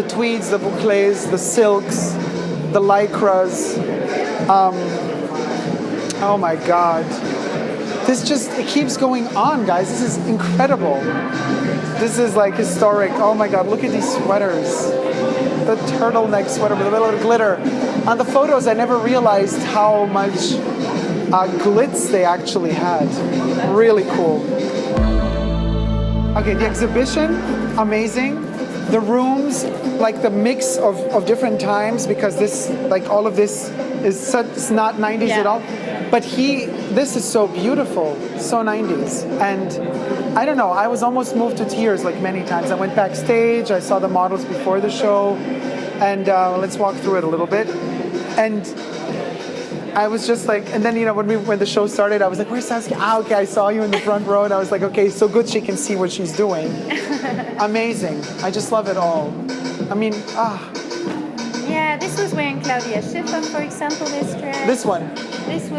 the tweeds, the bouclés, the silks, the lycras. Oh my God. It keeps going on, guys. This is incredible. This is like historic. Oh my God, look at these sweaters. The turtleneck sweater with a little glitter. On the photos, I never realized how much glitz they actually had. Really cool. Okay, the exhibition, amazing. The rooms, like the mix of different times, because this, like all of this is it's not 90s at all. But this is so beautiful, so 90s. And I don't know, I was almost moved to tears like many times. I went backstage, I saw the models before the show, and let's walk through it a little bit. And I was just like, and then, you know, when the show started, I was like, where's Saskia? Okay, I saw you in the front row, and I was like, okay, so good she can see what she's doing. Amazing. I just love it all. I mean, Yeah, this was wearing Claudia Schiffer, for example, this dress. This one.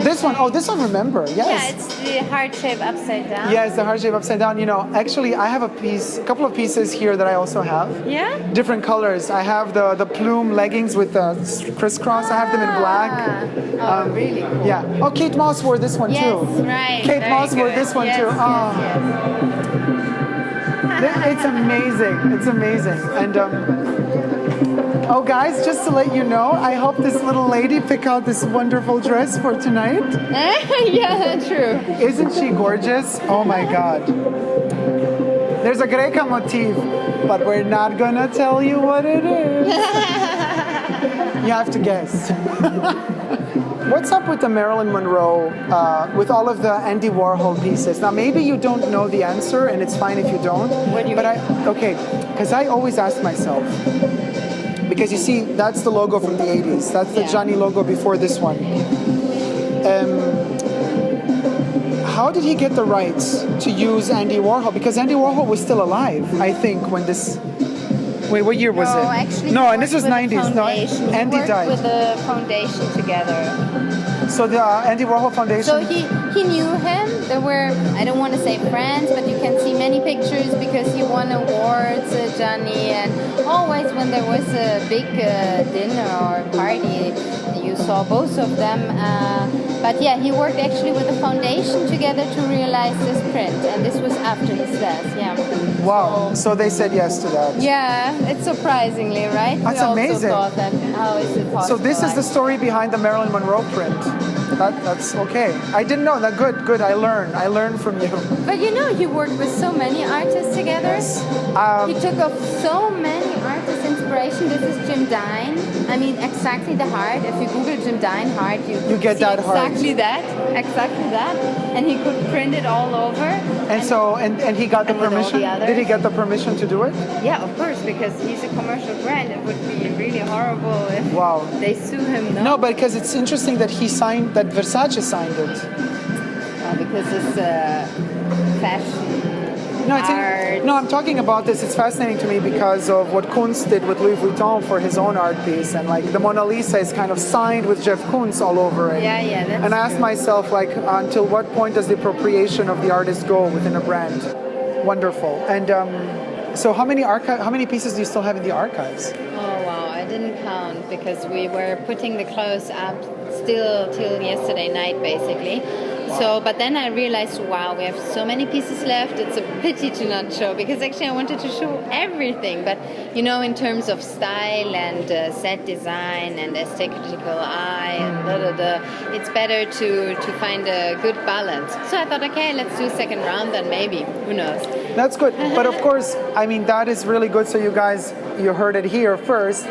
This one. Oh, this one, remember? Yes. Yeah, it's the heart shape upside down. Yeah, it's the heart shape upside down. You know, actually, I have a couple of pieces here that I also have. Yeah? Different colors. I have the plume leggings with the crisscross. I have them in black. Oh, really cool. Yeah. Oh, Kate Moss wore this one too. Yes, right. Kate Moss wore this one too. Oh. It's amazing. It's amazing. And oh, guys, just to let you know, I hope this little lady pick out this wonderful dress for tonight. Yeah, true. Isn't she gorgeous? Oh my God. There's a Greca motif, but we're not gonna tell you what it is. You have to guess. What's up with the Marilyn Monroe, with all of the Andy Warhol pieces? Now, maybe you don't know the answer, and it's fine if you don't. What do you mean? Okay, because I always ask myself, because you see, that's the logo from the 80s. That's the Gianni logo before this one. How did he get the rights to use Andy Warhol? Because Andy Warhol was still alive, I think, when this... Wait, what year was it? Actually, no, and this was 90s. No, Andy died. With the foundation together. So the Andy Warhol Foundation? So he knew him. There were, I don't want to say friends, but you can see many pictures because he won awards, Gianni, and always when there was a big dinner or party, you saw both of them. But yeah, he worked actually with the foundation together to realize this print, and this was after his death, yeah. Wow, so they said yes to that. Yeah, it's surprisingly, right? That's we amazing. Also thought that, how is it possible? So this is the story behind the Marilyn Monroe print. That's okay. I didn't know that. Good. I learned from you. But you know, he worked with so many artists together. Yes. He took up so many artists' inspiration. This is Jim Dine. I mean, exactly the heart. If you Google Jim Dine heart, you get see that heart. Exactly that. And he could print it all over. And so he got the permission. Did he get the permission to do it? Yeah, of course, because he's a commercial brand. It would be really horrible if they sue him. No, but because it's interesting that he signed, that Versace signed it. Because it's fashion. No, I'm talking about this. It's fascinating to me because of what Kunz did with Louis Vuitton for his own art piece, and like the Mona Lisa is kind of signed with Jeff Koons all over it. Yeah, that's And I asked myself, like, until what point does the appropriation of the artist go within a brand? Wonderful. And so, how many pieces do you still have in the archives? Oh wow, I didn't count because we were putting the clothes up still till yesterday night, basically. So, but then I realized, wow, we have so many pieces left. It's a pity to not show, because actually I wanted to show everything. But, you know, in terms of style and set design and aesthetical eye and it's better to find a good balance. So I thought, okay, let's do a second round, then maybe, who knows. That's good. But of course, I mean, that is really good. So you guys, you heard it here first.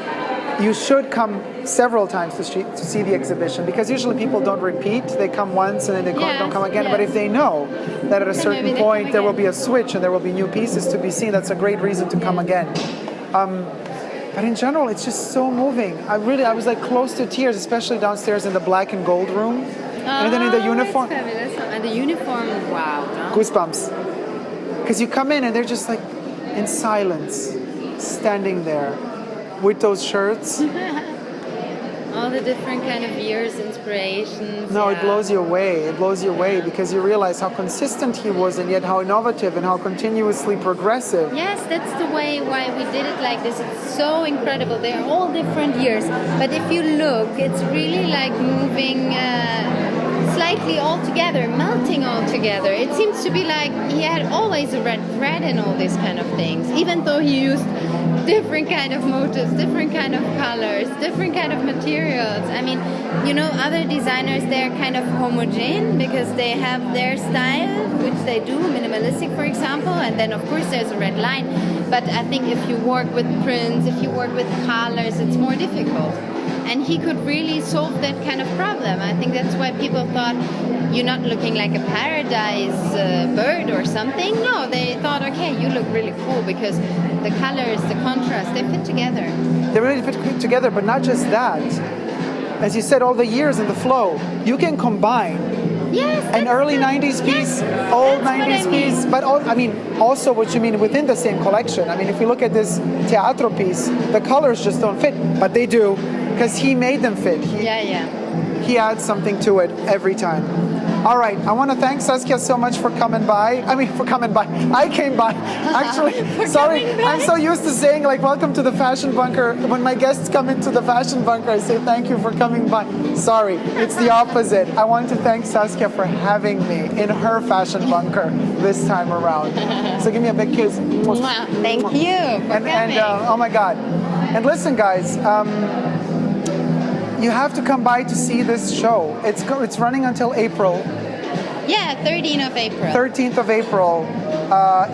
You should come several times to see the exhibition, because usually people don't repeat. They come once and then they don't come again. Yes. But if they know that at a certain point there will be a switch and there will be new pieces to be seen, that's a great reason to come again. But in general, it's just so moving. I was like close to tears, especially downstairs in the black and gold room. And then in the uniform. That's fabulous. And the uniform, wow. No? Goosebumps. Because you come in and they're just like in silence, standing there with those shirts. Oh, the different kind of years, inspirations. No, yeah. it blows you away. It blows you away because you realize how consistent he was and yet how innovative and how continuously progressive. Yes, that's the way why we did it like this. It's so incredible. They're all different years, but if you look, it's really like moving slightly all together, melting all together. It seems to be like he had always a red thread in all these kind of things, even though he used different kind of motifs, different kind of colors, different kind of materials. I mean, you know, other designers, they're kind of homogeneous because they have their style, which they do, minimalistic, for example, and then of course there's a red line. But I think if you work with prints, if you work with colors, it's more difficult. And he could really solve that kind of problem. I think that's why people thought you're not looking like a paradise bird or something. No, they thought, okay, you look really cool because the colors, the contrast, they fit together. They really fit together, but not just that. As you said, all the years and the flow, you can combine Yes, an early 90s piece, yes, old that's 90s what I mean. piece, but I mean, also what you mean within the same collection. I mean, if you look at this teatro piece, the colors just don't fit, but they do because he made them fit. He adds something to it every time. All right, I want to thank Saskia so much for coming by. I mean, for coming by. I came by. Actually, sorry, I'm so used to saying like, welcome to the Fashion Bunker. When my guests come into the Fashion Bunker, I say thank you for coming by. Sorry, it's the opposite. I want to thank Saskia for having me in her Fashion Bunker this time around. So give me a big kiss. Thank you for coming. Oh my God. And listen, guys, you have to come by to see this show. It's running until April. Yeah, 13th of April. 13th of April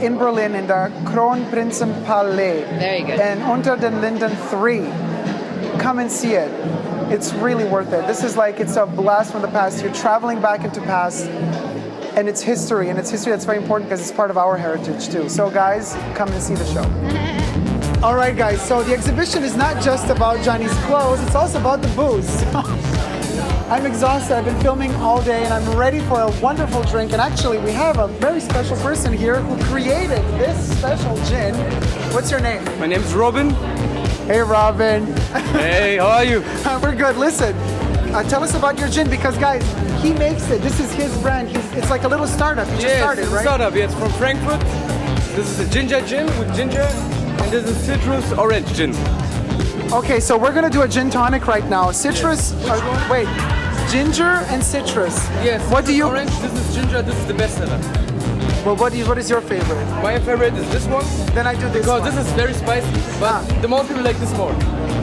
in Berlin in the Kronprinzenpalais. Very good. And Unter den Linden 3. Come and see it. It's really worth it. This is like, it's a blast from the past. You're traveling back into past and it's history. And it's history that's very important because it's part of our heritage too. So guys, come and see the show. All right, guys, so the exhibition is not just about Gianni's clothes, it's also about the booze. I'm exhausted, I've been filming all day and I'm ready for a wonderful drink. And actually, we have a very special person here who created this special gin. What's your name? My name's Robin. Hey, Robin. Hey, how are you? We're good. Listen, tell us about your gin because, guys, he makes it. This is his brand. It's like a little startup. He just started, it's right? a startup. Yeah, it's from Frankfurt. This is a ginger gin with ginger. And this is citrus orange gin. Okay, so we're gonna do a gin tonic right now. Citrus, wait, ginger and citrus. Yes. What do you? Orange. This is ginger. This is the bestseller. Well, what is your favorite? My favorite is this one. Then I do this Because one. this is very spicy, but the more people like this more.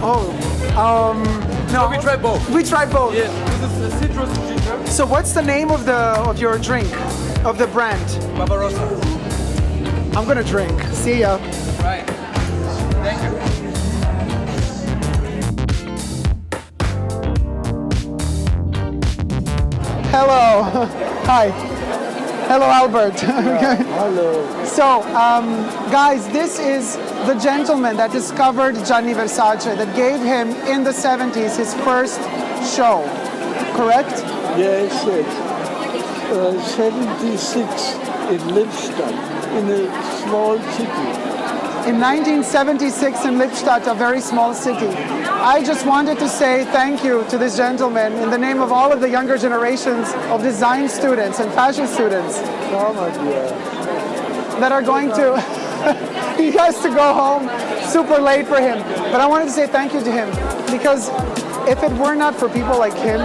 Oh, no. So we try both. We try both. Yes. This is a citrus ginger. So what's the name of your drink, of the brand? Barbarossa. I'm gonna drink. See ya. Right. Thank you. Hello. Hi. Hello, Albert. Hello. So, guys, this is the gentleman that discovered Gianni Versace, that gave him in the 70s his first show, correct? Yes, yes. 76 in Lippstadt, in a small city. In 1976 in Lippstadt, a very small city. I just wanted to say thank you to this gentleman in the name of all of the younger generations of design students and fashion students that are going to, he has to go home super late for him. But I wanted to say thank you to him because if it were not for people like him,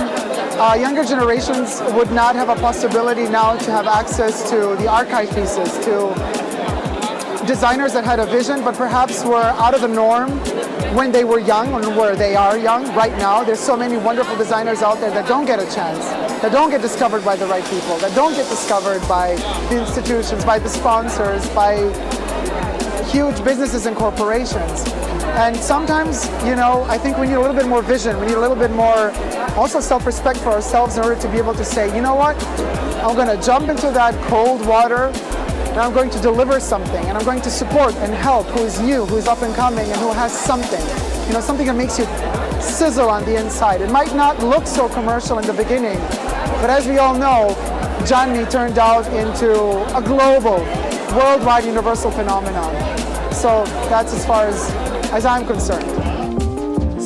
younger generations would not have a possibility now to have access to the archive pieces, to designers that had a vision but perhaps were out of the norm when they were young or where they are young right now. There's so many wonderful designers out there that don't get a chance, that don't get discovered by the right people, that don't get discovered by the institutions, by the sponsors, by huge businesses and corporations. And sometimes, you know, I think we need a little bit more vision. We need a little bit more also self-respect for ourselves in order to be able to say, you know what, I'm going to jump into that cold water and I'm going to deliver something, and I'm going to support and help who is new, who is up and coming, and who has something. You know, something that makes you sizzle on the inside. It might not look so commercial in the beginning, but as we all know, Gianni turned out into a global, worldwide, universal phenomenon. So that's as far as I'm concerned.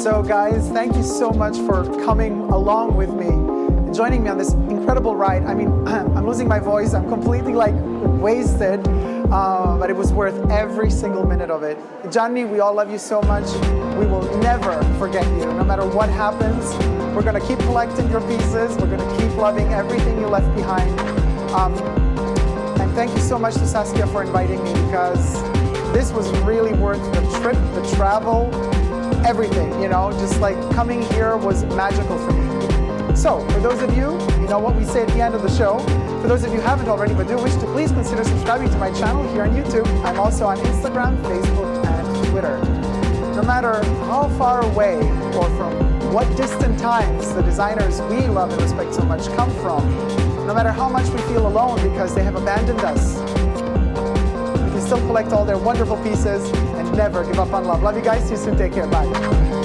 So guys, thank you so much for coming along with me and joining me on this incredible ride. I mean, I'm losing my voice. I'm completely like wasted, but it was worth every single minute of it. Gianni, we all love you so much. We will never forget you, no matter what happens. We're gonna keep collecting your pieces. We're gonna keep loving everything you left behind. And thank you so much to Saskia for inviting me, because this was really worth the trip, the travel, everything, you know, just like coming here was magical for me. So for those of you, you know what we say at the end of the show. For those of you who haven't already but do wish to, please consider subscribing to my channel here on YouTube. I'm also on Instagram, Facebook, and Twitter. No matter how far away or from what distant times the designers we love and respect so much come from, no matter how much we feel alone because they have abandoned us, we can still collect all their wonderful pieces and never give up on love. Love you guys. See you soon. Take care. Bye.